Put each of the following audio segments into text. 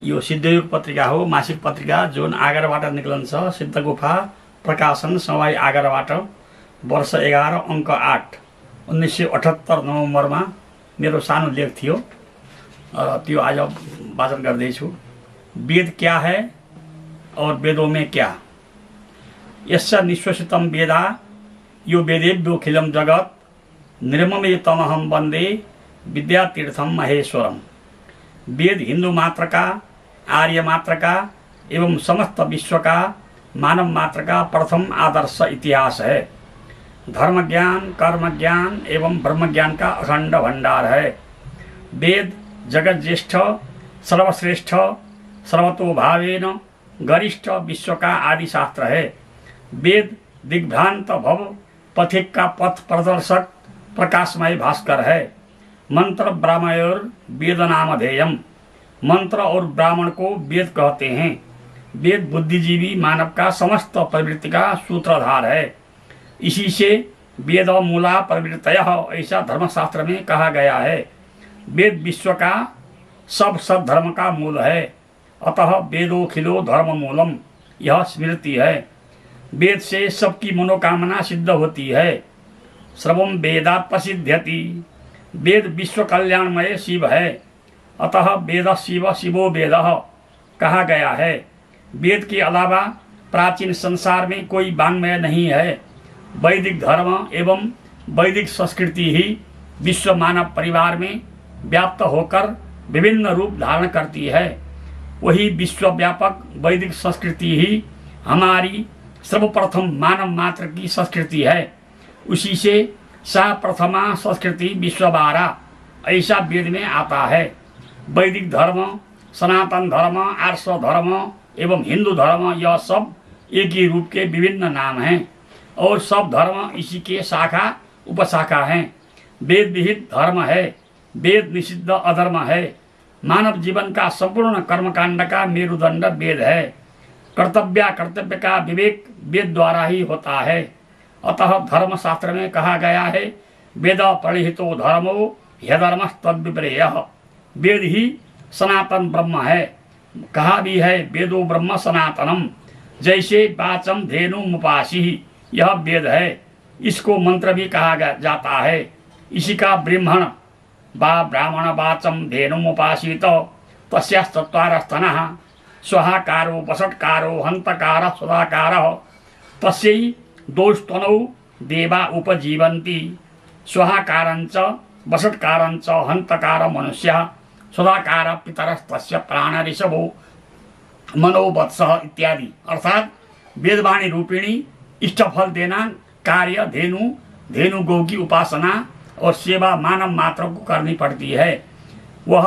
यो सिद्धयुग पत्रिका हो, मासिक पत्रिका जुन आगराबाट निक्लन्छ। सिद्धगुफा प्रकाशन सवाई आगराबाट वर्ष 11 अङ्क 8 1978 नोभेम्बरमा मेरो सानो लेख थियो, त्यो आज वाचन गर्दैछु। वेद क्या है और वेदों में क्या। यस्य निश्वसितम वेदा यो वेदेभ्योऽखिलं जगत् निर्ममेतमहं वन्दे विद्यातीर्थम महेश्वरम। वेद हिंदू मात्र का, आर्य मात्र का एवं समस्त विश्व का मानव मात्र का प्रथम आदर्श इतिहास है। धर्म ज्ञान, कर्म ज्ञान एवं ब्रह्म ज्ञान का अखंड भंडार है। वेद जगत ज्येष्ठ, सर्वश्रेष्ठ, सर्वतोभावेन गरिष्ठ विश्व का आदि शास्त्र है। वेद दिग्भ्रांत भव पथिक का पथ प्रदर्शक प्रकाशमय भास्कर है। मंत्र ब्राह्मण वेद नामधेयम। मंत्र और ब्राह्मण को वेद कहते हैं। वेद बुद्धिजीवी मानव का समस्त प्रवृत्ति का सूत्रधार है। इसी से वेद मूला प्रवृत्तयः ऐसा धर्मशास्त्र में कहा गया है। वेद विश्व का सब सद्धर्म का मूल है। अतः वेदोखिलो धर्म मूलम, यह स्मृति है। वेद से सबकी मनोकामना सिद्ध होती है। श्रवम वेदात् प्रसिद्ध्यति। वेद विश्व कल्याणमय शिव है। अतः वेद शिव शिवो वेद कहा गया है। वेद के अलावा प्राचीन संसार में कोई वाङ्मय नहीं है। वैदिक धर्म एवं वैदिक संस्कृति ही विश्व मानव परिवार में व्याप्त होकर विभिन्न रूप धारण करती है। वही विश्वव्यापक वैदिक संस्कृति ही हमारी सर्वप्रथम मानव मात्र की संस्कृति है। उसी से सा प्रथमा संस्कृति विश्वबारा ऐसा वेद में आता है। वैदिक धर्म, सनातन धर्म, आर्ष धर्म एवं हिंदू धर्म, यह सब एक ही रूप के विभिन्न नाम हैं और सब धर्म इसी के शाखा उपशाखा हैं। वेद विहित धर्म है। वेद निषिद्ध अधर्म है। मानव जीवन का संपूर्ण कर्मकांड का मेरुदंड वेद है। कर्तव्य कर्तव्य का विवेक वेद द्वारा ही होता है। अतः धर्मशास्त्र में कहा गया है, वेद परिहितो धर्मो ह्यधर्म तद्विपर्ययः। वेद ही सनातन ब्रह्म है। कहा भी है, वेदो ब्रह्म सनातनम। जैसे वाचम धेनु मुपासी, यह वेद है। इसको मंत्र भी कहा जाता है। इसी का ब्रह्मण वा ब्राह्मण वाचम धेनु मुपासीत तस्यास्तत्वार स्तनः स्वाहाकारो वसत्कारो हंतकार सुधाकार तस्यै दोस्तनौ देवा उपजीवन्ति। स्वाहाकारंच वसत्कारंच हंतकार मनुष्य सुधाकार पितरस्तस्य प्राण ऋषभो मनोवत्सः इत्यादि। अर्थात वेदवाणी रूपिणी इष्टफल देना कार्य धेनु गौ की उपासना और सेवा मानव मात्र को करनी पड़ती है। वह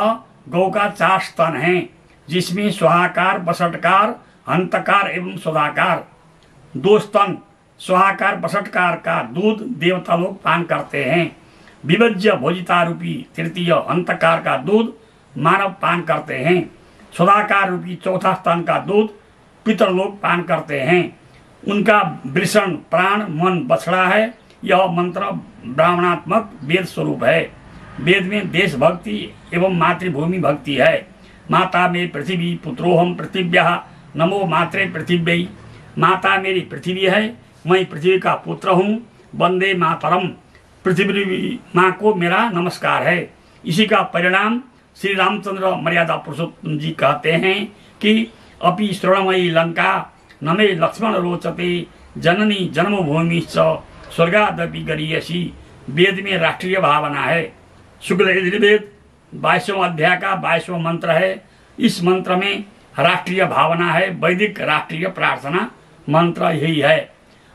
गौ का 4 स्तन है, जिसमें स्वाहाकार, वसटकार, हंतकार एवं सुधाकार। 2 स्तन स्वाहाकार वसटकार का दूध देवता लोग पान करते हैं। विभज्य भोजिता रूपी तृतीय हंतकार का दूध मानव पान करते हैं। सुधाकार रूपी चौथा स्तन का दूध पितर लोग पान करते हैं। उनका वृषण प्राण मन बछड़ा है। यह मंत्र ब्राह्मणात्मक वेद स्वरूप है। वेद में देश भक्ति एवं मातृभूमि भक्ति है। माता में पृथ्वी पुत्रोहम पृथिव्यः नमो मात्रे पृथिव्यै। माता मेरी पृथ्वी है, मैं पृथ्वी का पुत्र हूँ। वंदे मातरम, पृथ्वी माँ को मेरा नमस्कार है। इसी का परिणाम श्री रामचंद्र मर्यादा पुरुषोत्तम जी कहते हैं कि अपि श्रवणमयी लंका न मे लक्ष्मण रोचते जननी जन्मभूमि स्वर्गादपि गरीयसी। वेद में राष्ट्रीय भावना है। शुक्ल यजुर्वेद 22वें अध्याय का 22वां मंत्र है। इस मंत्र में राष्ट्रीय भावना है। वैदिक राष्ट्रीय प्रार्थना मंत्र यही है।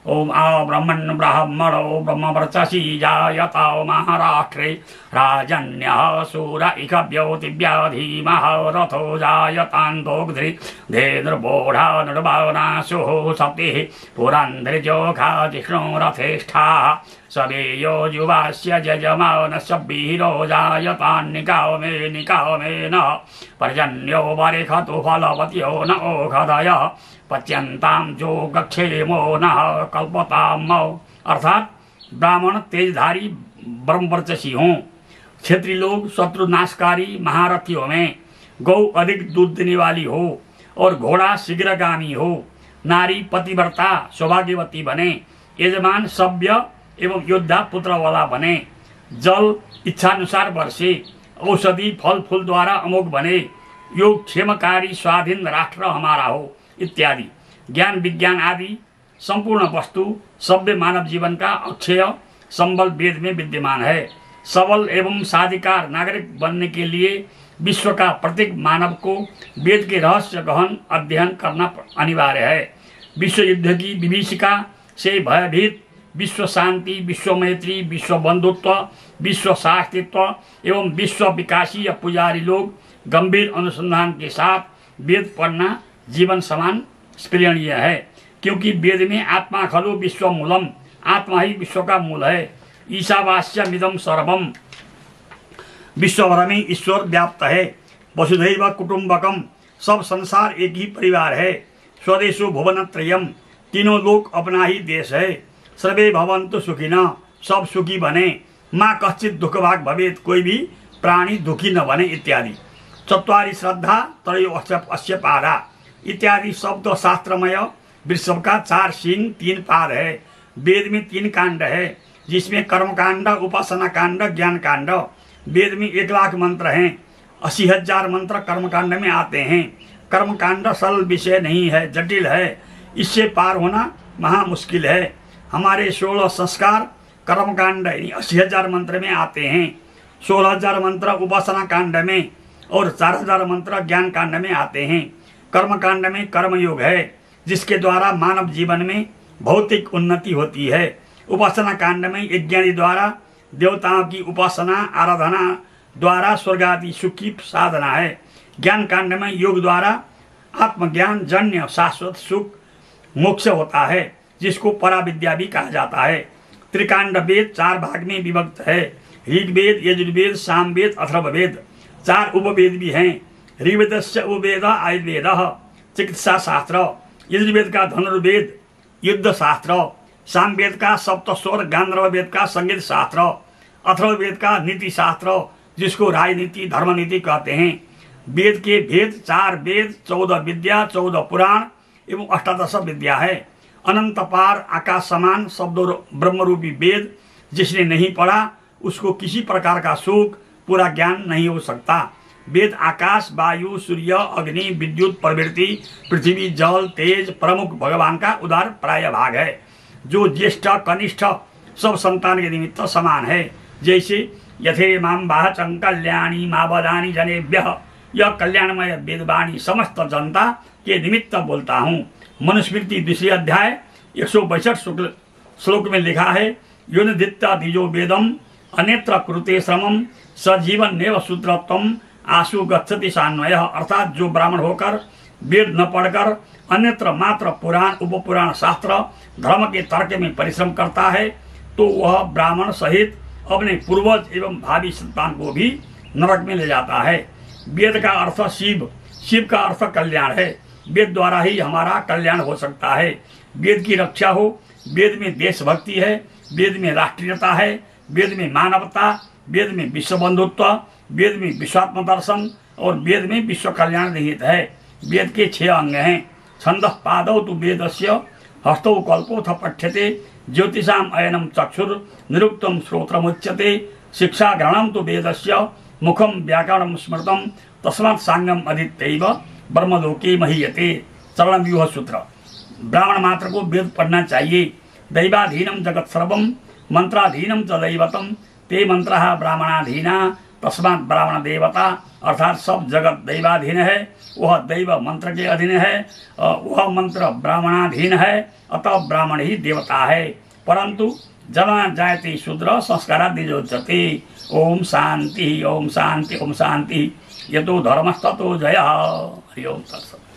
ओम आ ब्रह्मण्य ब्राह्मणो ब्रह्मवर्चसी जायता महाराष्ट्रे राजन्यः सूर इकभ्यो दिव्या धीमः रथो जायतान्दोग्ध्रि धेनुर्बोढा निर्भावनाशुः सप्तिः पुरन्द्रिजोखा जिष्णो रथेष्ठाः सवेयो युवास्य जजमानस्य वीरो जायतान्निकामे निकामे न पर्जन्यो वरिखतु फलवत्यो न ओषधयः पच्यन्ताम जो गक्षेमो नः कल्पताम। अर्थात ब्राह्मण तेजधारी ब्रह्मवर्चसी हों, क्षेत्रीय लोग शत्रु नाशकारी महारथियों में, गौ अधिक दूध देने वाली हो और घोड़ा शीघ्रगामी हो, नारी पतिव्रता सौभाग्यवती बने, यजमान सभ्य एवं योद्धा पुत्र वाला बने, जल इच्छानुसार बरसे, औषधि फल फूल द्वारा अमोघ बने, योग क्षेमकारी स्वाधीन राष्ट्र हमारा हो इत्यादि। ज्ञान विज्ञान आदि संपूर्ण वस्तु सभ्य मानव जीवन का अक्षय संबल वेद में विद्यमान है। सबल एवं साधिकार नागरिक बनने के लिए विश्व का प्रत्येक मानव को वेद के रहस्य गहन अध्ययन करना अनिवार्य है। विश्व युद्ध की विभीषिका से भयभीत विश्व शांति, विश्व मैत्री, विश्व बंधुत्व, विश्व शास्त्रित्व एवं विश्व विकासीय पुजारी लोग गंभीर अनुसंधान के साथ वेद पढ़ना जीवन समान स्मरणीय है, क्योंकि वेद में आत्मा खलु विश्व मूलम, आत्मा ही विश्व का मूल है। ईशावास्यमिदं सर्वम, विश्व भर में ईश्वर व्याप्त है। वसुधैव कुटुंबकम, सब संसार एक ही परिवार है। स्वदेशो भुवनत्रयम, तीनों लोक अपना ही देश है। सर्वे भवन्तु सुखिनः, सब सुखी बने। माँ कश्चित् दुःखभाग् भवेत्, कोई भी प्राणी दुखी न बने इत्यादि। चत्वारि श्रद्धा त्रयो अस्य पादा इत्यादि शब्द शास्त्रमय वृषभ का 4 सिंह 3 पाद है। वेद में 3 कांड है, जिसमें कर्म कांड, उपासना कांड, ज्ञान कांड। वेद में 1 लाख मंत्र हैं। 80,000 मंत्र कर्म कांड में आते हैं। कर्म कांड सरल विषय नहीं है, जटिल है, इससे पार होना महा मुश्किल है। हमारे 16 संस्कार कर्म कांड 80,000 मंत्र में आते हैं। 16,000 मंत्र उपासना कांड में और 4,000 मंत्र ज्ञान कांड में आते हैं। कर्म कांड में कर्मयोग है, जिसके द्वारा मानव जीवन में भौतिक उन्नति होती है। उपासना कांड में यज्ञादि द्वारा देवताओं की उपासना आराधना द्वारा स्वर्ग आदि सुख की साधना है। ज्ञान कांड में योग द्वारा आत्मज्ञान जन्य शाश्वत सुख मोक्ष होता है, जिसको पराविद्या भी कहा जाता है। त्रिकांड वेद 4 भाग में विभक्त है। ऋग्वेद, यजुर्वेद, सामवेद, अथर्ववेद। 4 उपवेद भी हैं। ऋग्वेदस्य उपवेद आयुर्वेद, चिकित्सा शास्त्र। यजुर्वेद का धनुर्वेद, युद्ध शास्त्र। सामवेद का सप्तस्वर, गांधर्व वेद का संगीत शास्त्र। अथर्ववेद का नीति शास्त्र, जिसको राजनीति धर्मनीति कहते हैं। वेद के भेद 4 वेद, 14 विद्या, 14 पुराण एवं 18 विद्या है। अनंत पार आकाश समान शब्दों ब्रह्मरूपी वेद जिसने नहीं पढ़ा, उसको किसी प्रकार का सुख पूरा ज्ञान नहीं हो सकता। वेद आकाश, वायु, सूर्य, अग्नि, विद्युत, प्रवृत्ति, पृथ्वी, जल, तेज प्रमुख भगवान का उदार प्राय भाग है, जो ज्येष्ठ कनिष्ठ सब संतान के निमित्त समान है। जैसे यथे माम बाहचं कल्याणी मावदानी जनेभ्यः, यह कल्याणमय वेदवाणी समस्त जनता के निमित्त बोलता हूँ। मनुस्मृति 2 अध्याय 162 श्लोक में लिखा है, योनिधित्ता द्विजो वेदम अन्यत्र कृते श्रमम सजीवन नेव सूत्रत्वम आशु गच्छति सान्वयः। अर्थात जो ब्राह्मण होकर वेद न पढ़कर अन्यत्र मात्र पुराण उपपुराण शास्त्र धर्म के तर्क में परिश्रम करता है, तो वह ब्राह्मण सहित अपने पूर्वज एवं भावी संतान को भी नरक में ले जाता है। वेद का अर्थ शिव, शिव का अर्थ कल्याण है। वेद द्वारा ही हमारा कल्याण हो सकता है। वेद की रक्षा हो, वेद में देशभक्ति है, वेद में राष्ट्रीयता है, वेद में मानवता, वेद में विश्व बंधुत्व, वेद में विश्वात्म दर्शन और वेद में विश्व कल्याण निहित है। वेद के 6 अंग हैं। छंदः पादौ तु वेदस्य, हस्तौ कल्पोऽथ पठ्यते, ज्योतिषाम अयनम चक्षुर निरुक्तम श्रोत्रमुच्यते, शिक्षा ग्रहणम तु वेदस्य, मुखम व्याकरणम स्मृतम, तस्मात् सांगम अधीत्यैव ब्रह्मलोके महीयते। चरण व्यूह सूत्र। ब्राह्मण मात्र को वेद पढ़ना चाहिए। दैवाधीनम जगत सर्वम मंत्राधीनम च दैवतम, ते मंत्रः ब्राह्मणाधीना तस्मात् ब्राह्मण देवता। अर्थात सब जगत दैवाधीन है, वह दैव मंत्र के अधीन है, वह मंत्र ब्राह्मणाधीन है, अतः ब्राह्मण ही देवता है। परंतु जना जायते शूद्र संस्काराद्विजोच्यते। ओम शांति, ओम शांति, ओम शांति। यतो धर्मस्ततो जयः। हरि ओम तत्सत्।